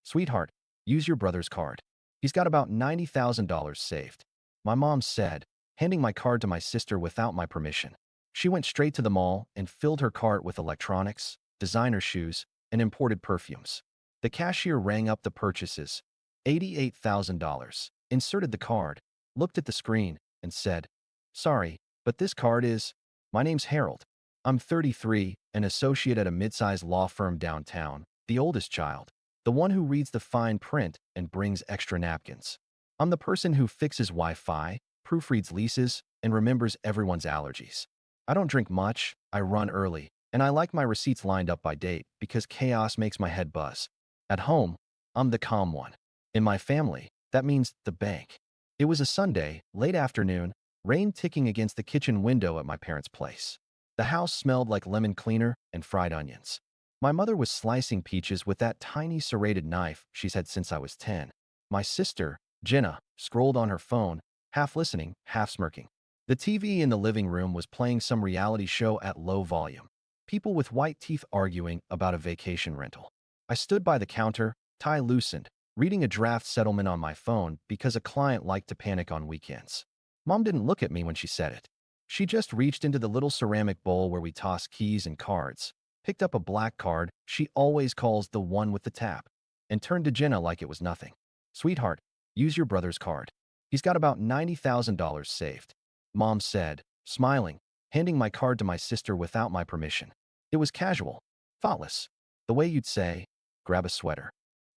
Sweetheart, use your brother's card. He's got about $90,000 saved. My mom said, handing my card to my sister without my permission. She went straight to the mall and filled her cart with electronics, designer shoes, and imported perfumes. The cashier rang up the purchases, $88,000, inserted the card, looked at the screen, and said, "Sorry, but this card is, my name's Harold. I'm 33, an associate at a mid-sized law firm downtown, the oldest child, the one who reads the fine print and brings extra napkins. I'm the person who fixes Wi-Fi, proofreads leases, and remembers everyone's allergies. I don't drink much, I run early, and I like my receipts lined up by date because chaos makes my head buzz. At home, I'm the calm one. In my family, that means the bank." It was a Sunday, late afternoon, rain ticking against the kitchen window at my parents' place. The house smelled like lemon cleaner and fried onions. My mother was slicing peaches with that tiny serrated knife she's had since I was 10. My sister, Jenna, scrolled on her phone, half listening, half smirking. The TV in the living room was playing some reality show at low volume. People with white teeth arguing about a vacation rental. I stood by the counter, tie loosened, reading a draft settlement on my phone because a client liked to panic on weekends. Mom didn't look at me when she said it. She just reached into the little ceramic bowl where we toss keys and cards, picked up a black card she always calls the one with the tap, and turned to Jenna like it was nothing. "Sweetheart, use your brother's card. He's got about $90,000 saved," Mom said, smiling, handing my card to my sister without my permission. It was casual, thoughtless, the way you'd say, "Grab a sweater."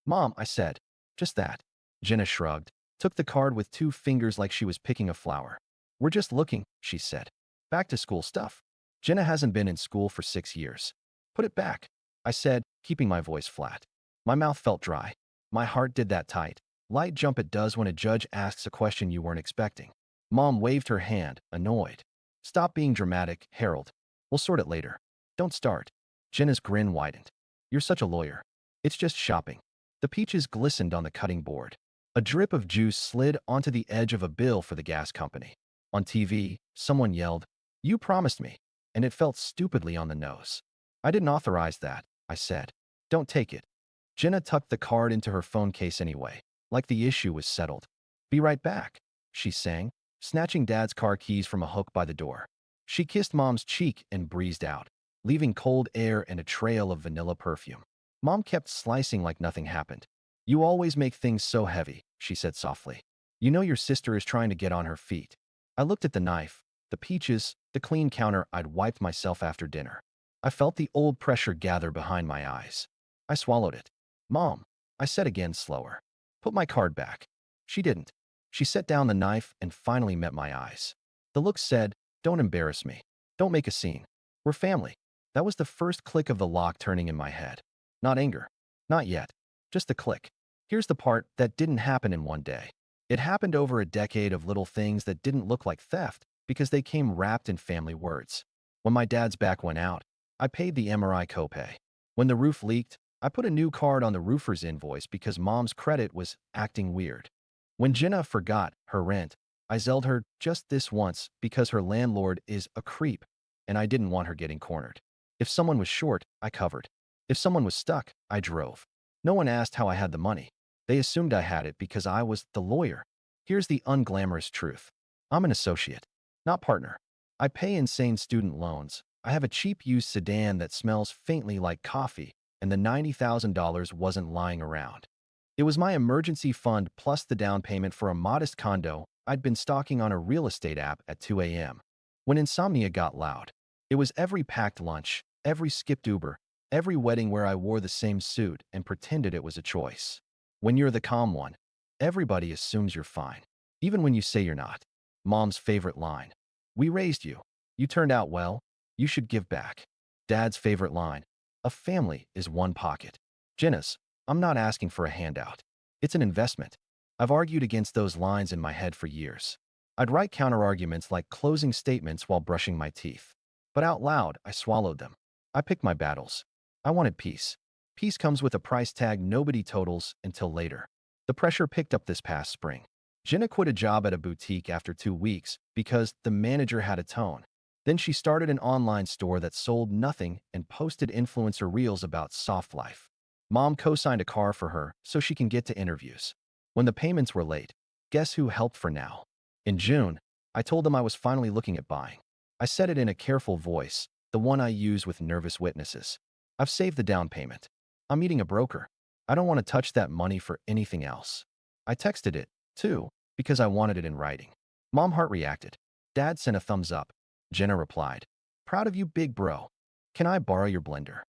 "Mom," I said, "just that." Jenna shrugged, took the card with two fingers like she was picking a flower. "We're just looking," she said. "Back to school stuff." Jenna hasn't been in school for 6 years. "Put it back," I said, keeping my voice flat. My mouth felt dry. My heart did that tight, light jump it does when a judge asks a question you weren't expecting. Mom waved her hand, annoyed. "Stop being dramatic, Harold. We'll sort it later. Don't start." Jenna's grin widened. "You're such a lawyer. It's just shopping." The peaches glistened on the cutting board. A drip of juice slid onto the edge of a bill for the gas company. On TV, someone yelled, "You promised me," and it felt stupidly on the nose. "I didn't authorize that," I said. "Don't take it." Jenna tucked the card into her phone case anyway, like the issue was settled. "Be right back," she sang, snatching Dad's car keys from a hook by the door. She kissed Mom's cheek and breezed out, leaving cold air and a trail of vanilla perfume. Mom kept slicing like nothing happened. "You always make things so heavy," she said softly. "You know your sister is trying to get on her feet." I looked at the knife, the peaches, the clean counter I'd wiped myself after dinner. I felt the old pressure gather behind my eyes. I swallowed it. "Mom," I said again slower. "Put my card back." She didn't. She set down the knife and finally met my eyes. The look said, "Don't embarrass me. Don't make a scene. We're family." That was the first click of the lock turning in my head. Not anger. Not yet. Just a click. Here's the part that didn't happen in one day. It happened over a decade of little things that didn't look like theft because they came wrapped in family words. When my dad's back went out, I paid the MRI copay. When the roof leaked, I put a new card on the roofer's invoice because Mom's credit was acting weird. When Jenna forgot her rent, I zelled her just this once because her landlord is a creep, and I didn't want her getting cornered. If someone was short, I covered. If someone was stuck, I drove. No one asked how I had the money. They assumed I had it because I was the lawyer. Here's the unglamorous truth. I'm an associate, not partner. I pay insane student loans. I have a cheap used sedan that smells faintly like coffee, and the $90,000 wasn't lying around. It was my emergency fund plus the down payment for a modest condo I'd been stalking on a real estate app at 2 a.m. When insomnia got loud. It was every packed lunch, every skipped Uber, every wedding where I wore the same suit and pretended it was a choice. When you're the calm one, everybody assumes you're fine, even when you say you're not. Mom's favorite line. "We raised you. You turned out well. You should give back." Dad's favorite line. "A family is one pocket." Jenna's. "I'm not asking for a handout. It's an investment." I've argued against those lines in my head for years. I'd write counterarguments like closing statements while brushing my teeth. But out loud, I swallowed them. I picked my battles. I wanted peace. Peace comes with a price tag nobody totals until later. The pressure picked up this past spring. Jenna quit a job at a boutique after 2 weeks because the manager had a tone. Then she started an online store that sold nothing and posted influencer reels about soft life. Mom co-signed a car for her so she can get to interviews. When the payments were late, guess who helped for now? In June, I told them I was finally looking at buying. I said it in a careful voice, the one I use with nervous witnesses. I've saved the down payment. I'm meeting a broker. I don't want to touch that money for anything else. I texted it, too, because I wanted it in writing. Mom heart reacted. Dad sent a thumbs up. Jenna replied, "Proud of you, big bro. Can I borrow your blender?"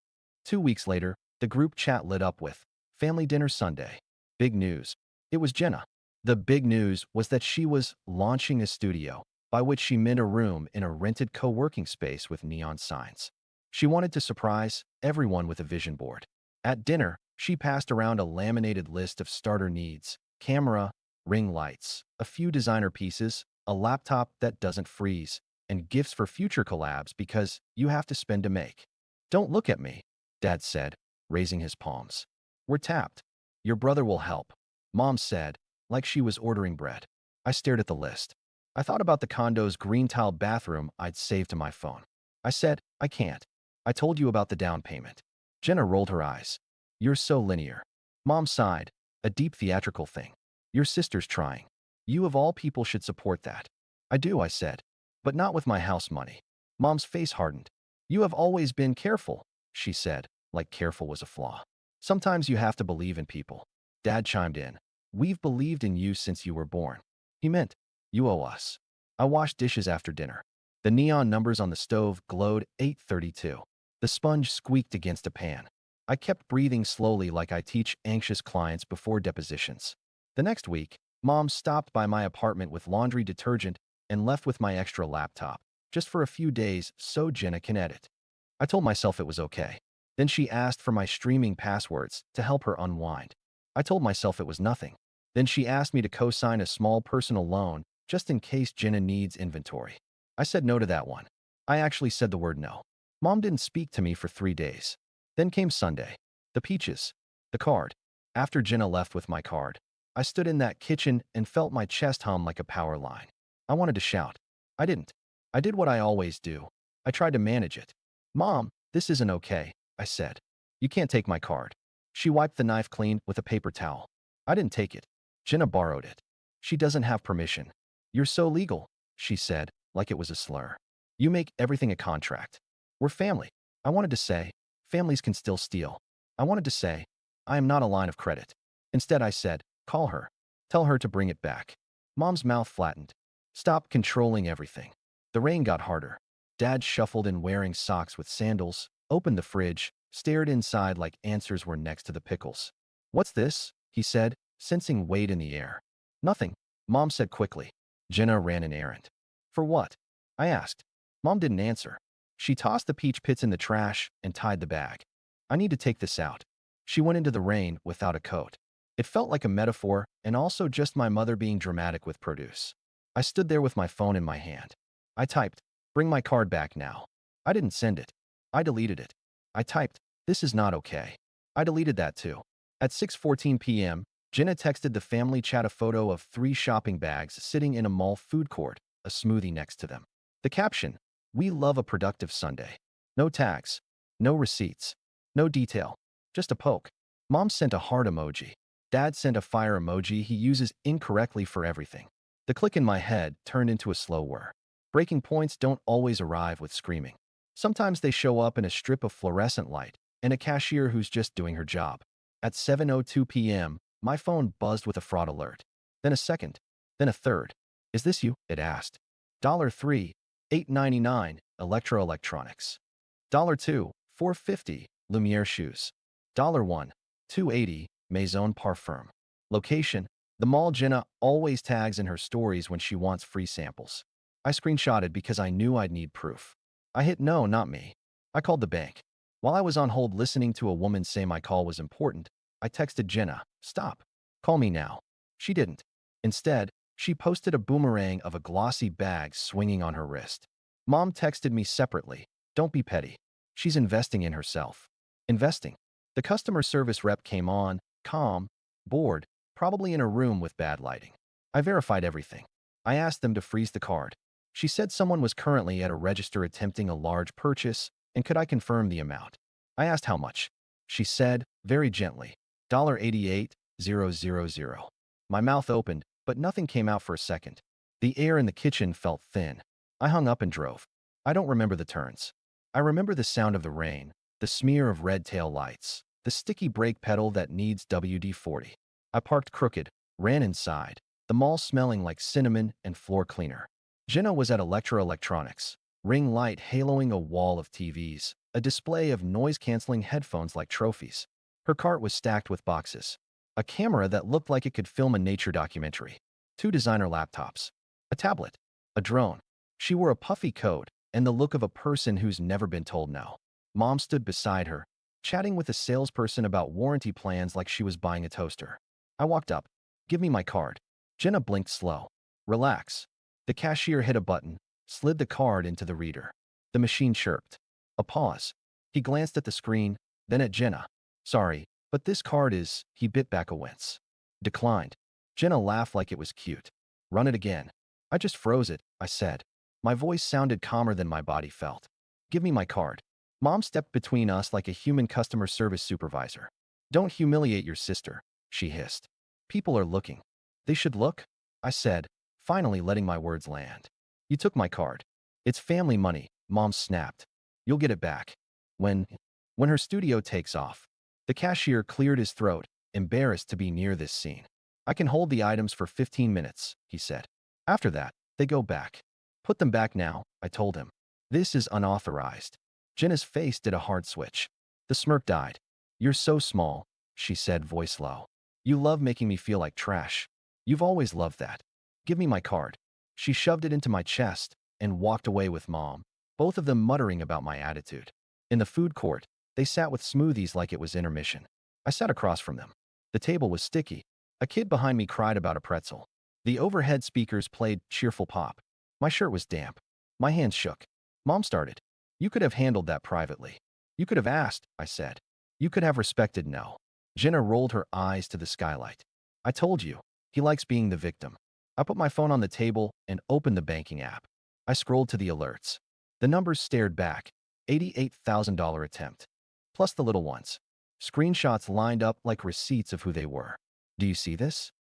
2 weeks later, the group chat lit up with, "Family dinner Sunday." Big news. It was Jenna. The big news was that she was launching a studio, by which she meant a room in a rented co-working space with neon signs. She wanted to surprise everyone with a vision board. At dinner, she passed around a laminated list of starter needs: camera, ring lights, a few designer pieces, a laptop that doesn't freeze, and gifts for future collabs because you have to spend to make. "Don't look at me," Dad said, raising his palms. "We're tapped. Your brother will help," Mom said, like she was ordering bread. I stared at the list. I thought about the condo's green-tiled bathroom I'd saved to my phone. I said, "I can't. I told you about the down payment." Jenna rolled her eyes. "You're so linear." Mom sighed, a deep theatrical thing. "Your sister's trying. You of all people should support that." "I do," I said, "but not with my house money." Mom's face hardened. "You have always been careful," she said, like careful was a flaw. "Sometimes you have to believe in people." Dad chimed in. "We've believed in you since you were born." He meant, "You owe us." I washed dishes after dinner. The neon numbers on the stove glowed 8:32. The sponge squeaked against a pan. I kept breathing slowly like I teach anxious clients before depositions. The next week, Mom stopped by my apartment with laundry detergent and left with my extra laptop, just for a few days so Jenna can edit. I told myself it was okay. Then she asked for my streaming passwords to help her unwind. I told myself it was nothing. Then she asked me to co-sign a small personal loan just in case Jenna needs inventory. I said no to that one. I actually said the word no. Mom didn't speak to me for 3 days. Then came Sunday. The peaches. The card. After Jenna left with my card, I stood in that kitchen and felt my chest hum like a power line. I wanted to shout. I didn't. I did what I always do. I tried to manage it. "Mom, this isn't okay," I said. "You can't take my card." She wiped the knife clean with a paper towel. "I didn't take it. Jenna borrowed it. She doesn't have permission." "You're so legal," she said, like it was a slur. "You make everything a contract. We're family." I wanted to say, "Families can still steal." I wanted to say, "I am not a line of credit." Instead, I said, "Call her. Tell her to bring it back." Mom's mouth flattened. "Stop controlling everything." The rain got harder. Dad shuffled in wearing socks with sandals, opened the fridge, stared inside like answers were next to the pickles. "What's this?" he said, sensing weight in the air. "Nothing," Mom said quickly. Jenna ran an errand. "For what?" I asked. Mom didn't answer. She tossed the peach pits in the trash and tied the bag. "I need to take this out." She went into the rain without a coat. It felt like a metaphor and also just my mother being dramatic with produce. I stood there with my phone in my hand. I typed, "Bring my card back now." I didn't send it. I deleted it. I typed, "This is not okay." I deleted that too. At 6:14 p.m., Jenna texted the family chat a photo of 3 shopping bags sitting in a mall food court, a smoothie next to them. The caption, "We love a productive Sunday." No tags, no receipts, no detail, just a poke. Mom sent a heart emoji. Dad sent a fire emoji he uses incorrectly for everything. The click in my head turned into a slow whir. Breaking points don't always arrive with screaming. Sometimes they show up in a strip of fluorescent light and a cashier who's just doing her job. At 7:02 p.m., my phone buzzed with a fraud alert. Then a second, then a third. "Is this you?" it asked. $3, $8.99, Electro Electronics. $2, $4.50, Lumiere Shoes. $1, $2.80, Maison Parfum. Location, the mall Jenna always tags in her stories when she wants free samples. I screenshotted because I knew I'd need proof. I hit no, not me. I called the bank. While I was on hold listening to a woman say my call was important, I texted Jenna, "Stop. Call me now." She didn't. Instead, she posted a boomerang of a glossy bag swinging on her wrist. Mom texted me separately, "Don't be petty. She's investing in herself." Investing. The customer service rep came on, calm, bored, probably in a room with bad lighting. I verified everything. I asked them to freeze the card. She said someone was currently at a register attempting a large purchase, and could I confirm the amount? I asked how much. she said, very gently. $88,000. My mouth opened, but nothing came out for a second. The air in the kitchen felt thin. I hung up and drove. I don't remember the turns. I remember the sound of the rain, the smear of red tail lights, the sticky brake pedal that needs WD-40. I parked crooked, ran inside, the mall smelling like cinnamon and floor cleaner. Jenna was at Electra Electronics, ring light haloing a wall of TVs, a display of noise-canceling headphones like trophies. Her cart was stacked with boxes, a camera that looked like it could film a nature documentary, 2 designer laptops, a tablet, a drone. She wore a puffy coat and the look of a person who's never been told no. Mom stood beside her, chatting with a salesperson about warranty plans like she was buying a toaster. I walked up. Give me my card. Jenna blinked slow. Relax. The cashier hit a button, slid the card into the reader. The machine chirped. A pause. He glanced at the screen, then at Jenna. Sorry, but this card is, he bit back a wince. Declined. Jenna laughed like it was cute. Run it again. I just froze it, I said. My voice sounded calmer than my body felt. Give me my card. Mom stepped between us like a human customer service supervisor. Don't humiliate your sister, she hissed. People are looking. They should look, I said, finally letting my words land. You took my card. It's family money, Mom snapped. You'll get it back. When her studio takes off. The cashier cleared his throat, embarrassed to be near this scene. I can hold the items for 15 minutes, he said. After that, they go back. Put them back now, I told him. This is unauthorized. Jenna's face did a hard switch. The smirk died. You're so small, she said, voice low. You love making me feel like trash. You've always loved that. Give me my card. She shoved it into my chest and walked away with Mom, both of them muttering about my attitude. In the food court, they sat with smoothies like it was intermission. I sat across from them. The table was sticky. A kid behind me cried about a pretzel. The overhead speakers played cheerful pop. My shirt was damp. My hands shook. Mom started. You could have handled that privately. You could have asked, I said. You could have respected no. Jenna rolled her eyes to the skylight. I told you, he likes being the victim. I put my phone on the table and opened the banking app. I scrolled to the alerts. The numbers stared back. $88,000 attempt. Plus the little ones. Screenshots lined up like receipts of who they were. Do you see this?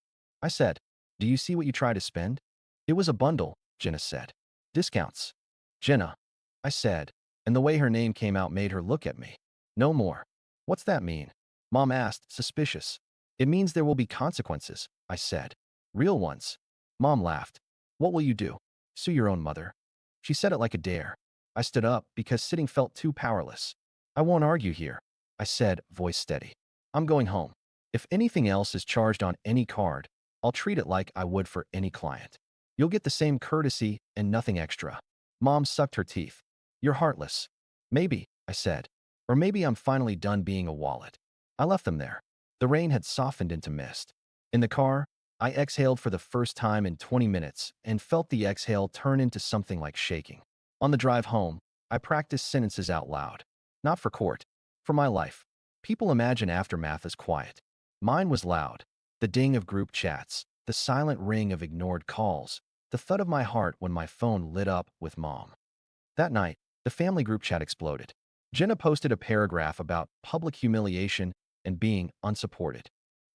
I said. Do you see what you try to spend? It was a bundle, Jenna said. Discounts. Jenna, I said, and the way her name came out made her look at me. No more. What's that mean? Mom asked, suspicious. It means there will be consequences, I said. Real ones. Mom laughed. What will you do? Sue your own mother? She said it like a dare. I stood up because sitting felt too powerless. I won't argue here, I said, voice steady. I'm going home. If anything else is charged on any card, I'll treat it like I would for any client. You'll get the same courtesy and nothing extra. Mom sucked her teeth. You're heartless. Maybe, I said. Or maybe I'm finally done being a wallet. I left them there. The rain had softened into mist. In the car, I exhaled for the first time in 20 minutes and felt the exhale turn into something like shaking. On the drive home, I practiced sentences out loud. Not for court. For my life. People imagine aftermath as quiet. Mine was loud. The ding of group chats, the silent ring of ignored calls, the thud of my heart when my phone lit up with Mom. That night, the family group chat exploded. Jenna posted a paragraph about public humiliation and being unsupported.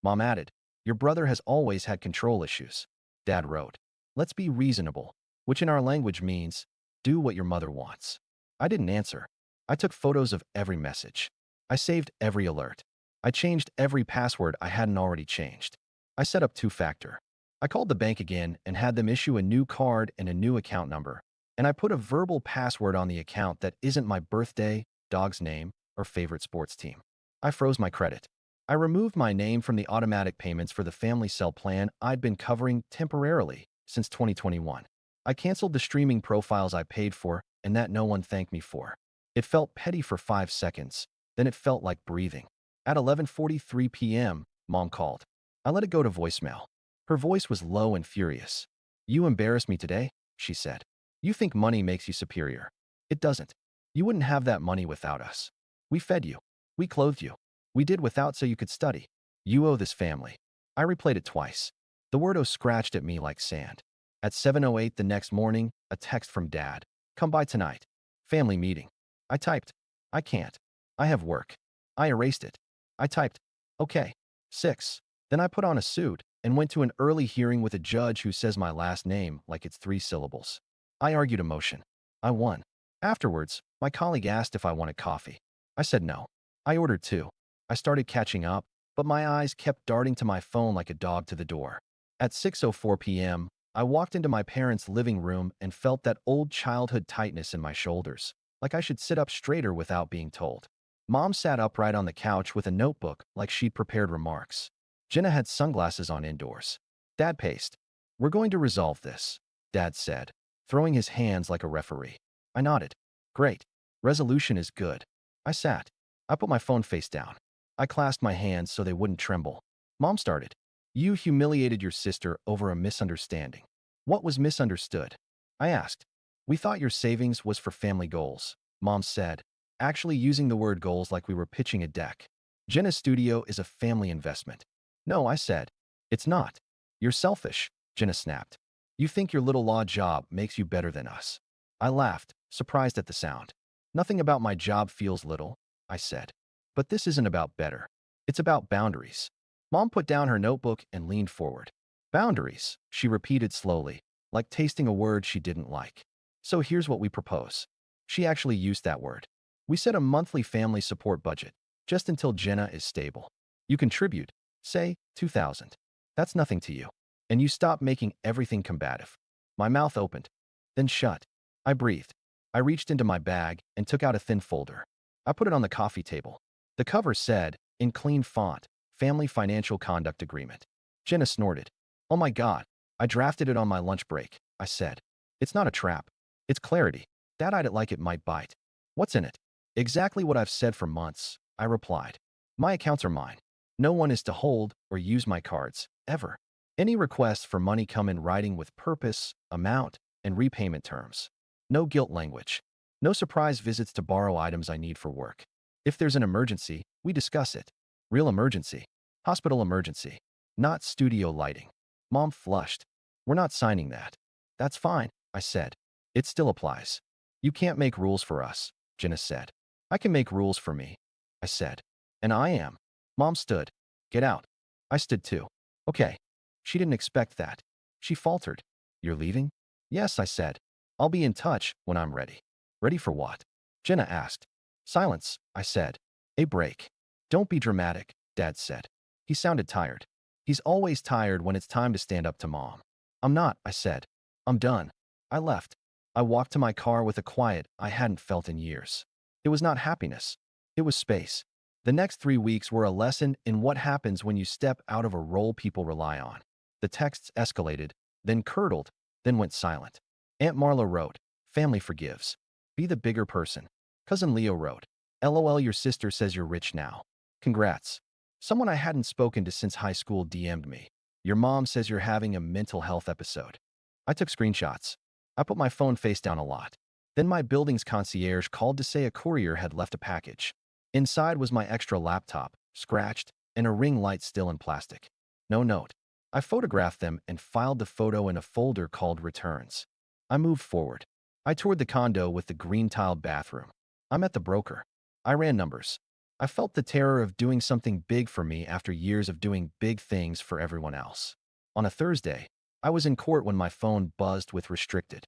Mom added, your brother has always had control issues. Dad wrote, let's be reasonable, which in our language means, do what your mother wants. I didn't answer. I took photos of every message. I saved every alert. I changed every password I hadn't already changed. I set up two-factor. I called the bank again and had them issue a new card and a new account number. And I put a verbal password on the account that isn't my birthday, dog's name, or favorite sports team. I froze my credit. I removed my name from the automatic payments for the family cell plan I'd been covering temporarily since 2021. I canceled the streaming profiles I paid for and that no one thanked me for. It felt petty for 5 seconds, then it felt like breathing. At 11:43 p.m., Mom called. I let it go to voicemail. Her voice was low and furious. You embarrassed me today, she said. You think money makes you superior. It doesn't. You wouldn't have that money without us. We fed you. We clothed you. We did without so you could study. You owe this family. I replayed it twice. The word "oh" scratched at me like sand. At 7:08 the next morning, a text from Dad. Come by tonight. Family meeting. I typed. I can't. I have work. I erased it. I typed, okay, 6. Then I put on a suit and went to an early hearing with a judge who says my last name like it's 3 syllables. I argued a motion. I won. Afterwards, my colleague asked if I wanted coffee. I said no. I ordered two. I started catching up, but my eyes kept darting to my phone like a dog to the door. At 6:04 p.m., I walked into my parents' living room and felt that old childhood tightness in my shoulders, like I should sit up straighter without being told. Mom sat upright on the couch with a notebook like she'd prepared remarks. Jenna had sunglasses on indoors. Dad paced. We're going to resolve this, Dad said, throwing his hands like a referee. I nodded. Great. Resolution is good. I sat. I put my phone face down. I clasped my hands so they wouldn't tremble. Mom started. You humiliated your sister over a misunderstanding. What was misunderstood? I asked. We thought your savings was for family goals, Mom said, actually using the word goals like we were pitching a deck. Jenna's studio is a family investment. No, I said. It's not. You're selfish, Jenna snapped. You think your little law job makes you better than us. I laughed, surprised at the sound. Nothing about my job feels little, I said. But this isn't about better. It's about boundaries. Mom put down her notebook and leaned forward. Boundaries, she repeated slowly, like tasting a word she didn't like. So here's what we propose. She actually used that word. We set a monthly family support budget, just until Jenna is stable. You contribute, say, 2,000. That's nothing to you. And you stop making everything combative. My mouth opened, then shut. I breathed. I reached into my bag and took out a thin folder. I put it on the coffee table. The cover said, in clean font, Family Financial Conduct Agreement. Jenna snorted. Oh my God. I drafted it on my lunch break, I said. It's not a trap. It's clarity. Dad eyed it like it might bite. What's in it? Exactly what I've said for months, I replied. My accounts are mine. No one is to hold or use my cards, ever. Any requests for money come in writing with purpose, amount, and repayment terms. No guilt language. No surprise visits to borrow items I need for work. If there's an emergency, we discuss it. Real emergency. Hospital emergency. Not studio lighting. Mom flushed. We're not signing that. That's fine, I said. It still applies. You can't make rules for us, Jenna said. I can make rules for me, I said. And I am. Mom stood. Get out. I stood too. Okay. She didn't expect that. She faltered. You're leaving? Yes, I said. I'll be in touch when I'm ready. Ready for what? Jenna asked. Silence, I said. A break. Don't be dramatic, Dad said. He sounded tired. He's always tired when it's time to stand up to Mom. I'm not, I said. I'm done. I left. I walked to my car with a quiet I hadn't felt in years. It was not happiness. It was space. The next 3 weeks were a lesson in what happens when you step out of a role people rely on. The texts escalated, then curdled, then went silent. Aunt Marla wrote, Family forgives. Be the bigger person. Cousin Leo wrote, LOL, your sister says you're rich now. Congrats. Someone I hadn't spoken to since high school DM'd me. Your mom says you're having a mental health episode. I took screenshots. I put my phone face down a lot. Then my building's concierge called to say a courier had left a package. Inside was my extra laptop, scratched, and a ring light still in plastic. No note. I photographed them and filed the photo in a folder called Returns. I moved forward. I toured the condo with the green-tiled bathroom. I met the broker. I ran numbers. I felt the terror of doing something big for me after years of doing big things for everyone else. On a Thursday, I was in court when my phone buzzed with restricted.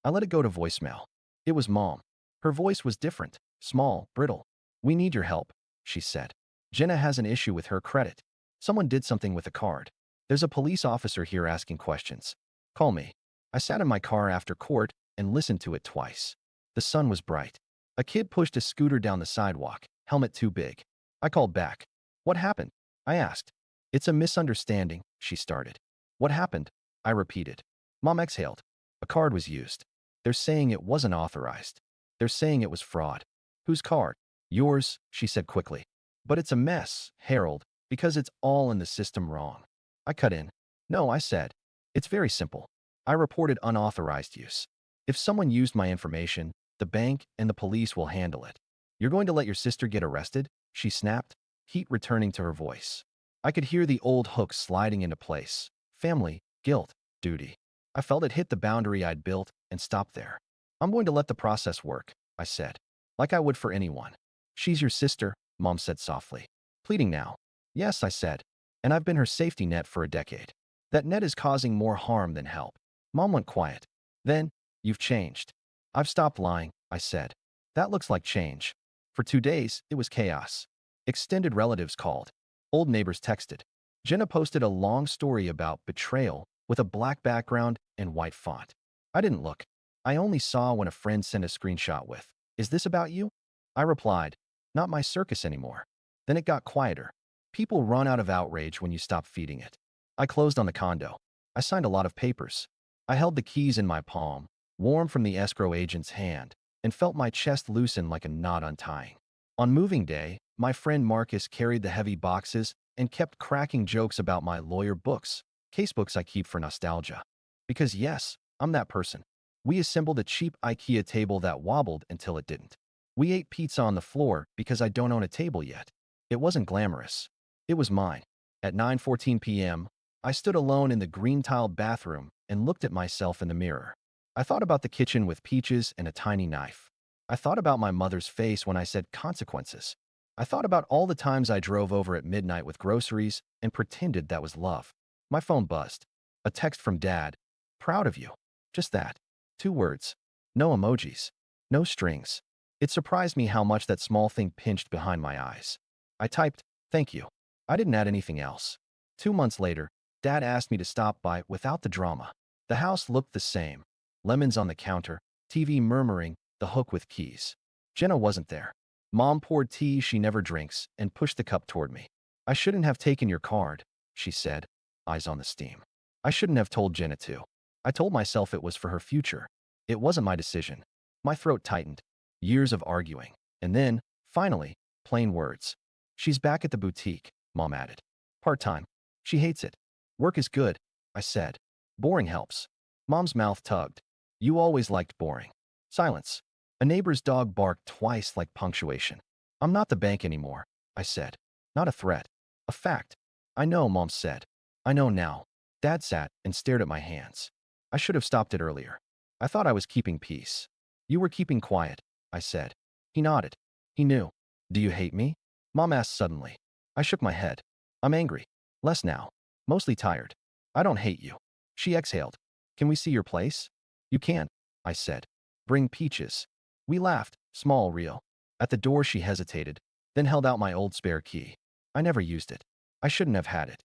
I let it go to voicemail. It was Mom. Her voice was different, small, brittle. We need your help, she said. Jenna has an issue with her credit. Someone did something with a card. There's a police officer here asking questions. Call me. I sat in my car after court and listened to it twice. The sun was bright. A kid pushed a scooter down the sidewalk, helmet too big. I called back. What happened? I asked. It's a misunderstanding, she started. What happened? I repeated. Mom exhaled. A card was used. They're saying it wasn't authorized. They're saying it was fraud. Whose card? Yours, she said quickly. But it's a mess, Harold, because it's all in the system wrong. I cut in. No, I said. It's very simple. I reported unauthorized use. If someone used my information, the bank and the police will handle it. You're going to let your sister get arrested? She snapped, heat returning to her voice. I could hear the old hook sliding into place. Family, guilt, duty. I felt it hit the boundary I'd built and stopped there. I'm going to let the process work, I said. Like I would for anyone. She's your sister, Mom said softly. pleading now. Yes, I said. And I've been her safety net for a decade. That net is causing more harm than help. Mom went quiet. Then, you've changed. I've stopped lying, I said. That looks like change. For 2 days, it was chaos. Extended relatives called. Old neighbors texted. Jenna posted a long story about betrayal with a black background and white font. I didn't look. I only saw when a friend sent a screenshot with, "Is this about you?" I replied, "Not my circus anymore." Then it got quieter. People run out of outrage when you stop feeding it. I closed on the condo. I signed a lot of papers. I held the keys in my palm, warm from the escrow agent's hand, and felt my chest loosen like a knot untying. On moving day, my friend Marcus carried the heavy boxes and kept cracking jokes about my lawyer books, casebooks I keep for nostalgia. Because yes, I'm that person. We assembled a cheap IKEA table that wobbled until it didn't. We ate pizza on the floor because I don't own a table yet. It wasn't glamorous. It was mine. At 9:14 p.m., I stood alone in the green-tiled bathroom and looked at myself in the mirror. I thought about the kitchen with peaches and a tiny knife. I thought about my mother's face when I said consequences. I thought about all the times I drove over at midnight with groceries and pretended that was love. My phone buzzed. A text from Dad. "Proud of you." Just that. 2 words. No emojis. No strings. It surprised me how much that small thing pinched behind my eyes. I typed, "Thank you." I didn't add anything else. 2 months later, Dad asked me to stop by without the drama. The house looked the same. Lemons on the counter, TV murmuring, the hook with keys. Jenna wasn't there. Mom poured tea she never drinks and pushed the cup toward me. "I shouldn't have taken your card," she said, eyes on the steam. I shouldn't have told Jenna to. I told myself it was for her future. It wasn't my decision. My throat tightened. Years of arguing. And then, finally, plain words. "She's back at the boutique," Mom added. "Part-time. She hates it." "Work is good," I said. "Boring helps." Mom's mouth tugged. "You always liked boring." Silence. A neighbor's dog barked twice like punctuation. "I'm not the bank anymore," I said. Not a threat. A fact. "I know," Mom said. "I know now." Dad sat and stared at my hands. I should have stopped it earlier. I thought I was keeping peace. "You were keeping quiet," I said. He nodded. He knew. "Do you hate me?" Mom asked suddenly. I shook my head. "I'm angry. Less now. Mostly tired." "I don't hate you." She exhaled. "Can we see your place?" "You can," I said. "Bring peaches." We laughed, small, real. At the door she hesitated, then held out my old spare key. I never used it. I shouldn't have had it.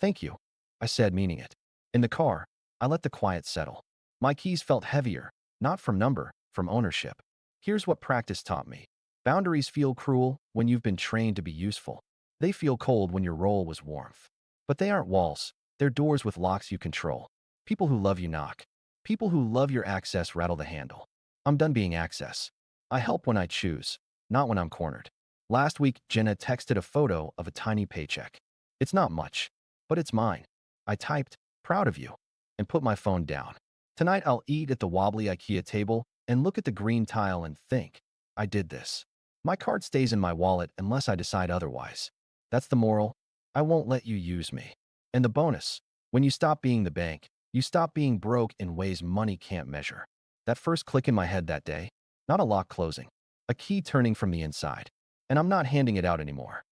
"Thank you," I said, meaning it. In the car, I let the quiet settle. My keys felt heavier, not from number, from ownership. Here's what practice taught me. Boundaries feel cruel when you've been trained to be useful. They feel cold when your role was warmth. But they aren't walls. They're doors with locks you control. People who love you knock. People who love your access rattle the handle. I'm done being access. I help when I choose, not when I'm cornered. Last week, Jenna texted a photo of a tiny paycheck. It's not much, but it's mine. I typed, "Proud of you," and put my phone down. Tonight I'll eat at the wobbly IKEA table and look at the green tile and think, I did this. My card stays in my wallet unless I decide otherwise. That's the moral. I won't let you use me. And the bonus, when you stop being the bank, you stop being broke in ways money can't measure. That first click in my head that day, not a lock closing, a key turning from the inside. And I'm not handing it out anymore.